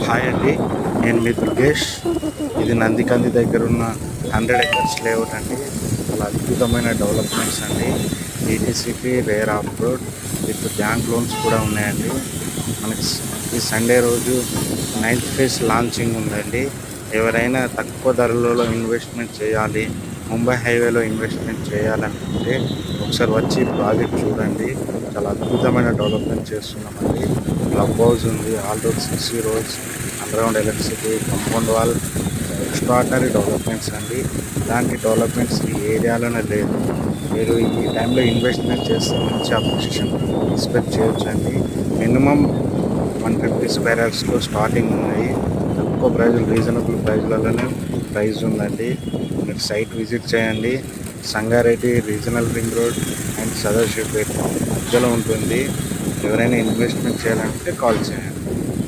Hi అండి, నేను మీ దుర్గేష్. ఇది నందికంది దగ్గర ఉన్న 100 ఎకర్స్ లేఅవుట్ అండి. చాలా అద్భుతమైన డెవలప్మెంట్స్ అండి. ETCP rear of road with bank loans కూడా ఉన్నాయండి. మనకి ఈ సండే రోజు 9th ఫేజ్ లాంచింగ్ ఉందండి. ఎవరైనా తక్కువ ధరలలో ఇన్వెస్ట్మెంట్ చేయాలి, ముంబై హైవేలో ఇన్వెస్ట్మెంట్ చేయాలనుకుంటే ఒకసారి వచ్చి ప్రాజెక్ట్ చూడండి. చాలా అద్భుతమైన డెవలప్మెంట్ చేస్తున్నామండి. క్లబ్ హౌస్ ఉంది, all road 60 roads, underground electricity, compound wall, extraordinary developments అండి. ఇలాంటి డెవలప్మెంట్స్ ఈ ఏరియాలోనే లేదు. మీరు ఈ టైంలో ఇన్వెస్ట్మెంట్ చేస్తే మంచి అప్రిషియేషన్ ఎక్స్పెక్ట్ చేయొచ్చండి. మినిమం 150 స్క్వేర్ యార్డ్స్లో స్టార్టింగ్ ఉన్నాయి. తక్కువ ప్రైజులు, రీజనబుల్ ప్రైజ్లలోనే ప్రైజ్ ఉందండి. మీరు సైట్ విజిట్ చేయండి. Sangareddy regional ring road and Sadashivpet మధ్యలో ఉంటుంది. ఎవరైనా ఇన్వెస్ట్మెంట్ చేయాలంటే కాల్ చేయండి.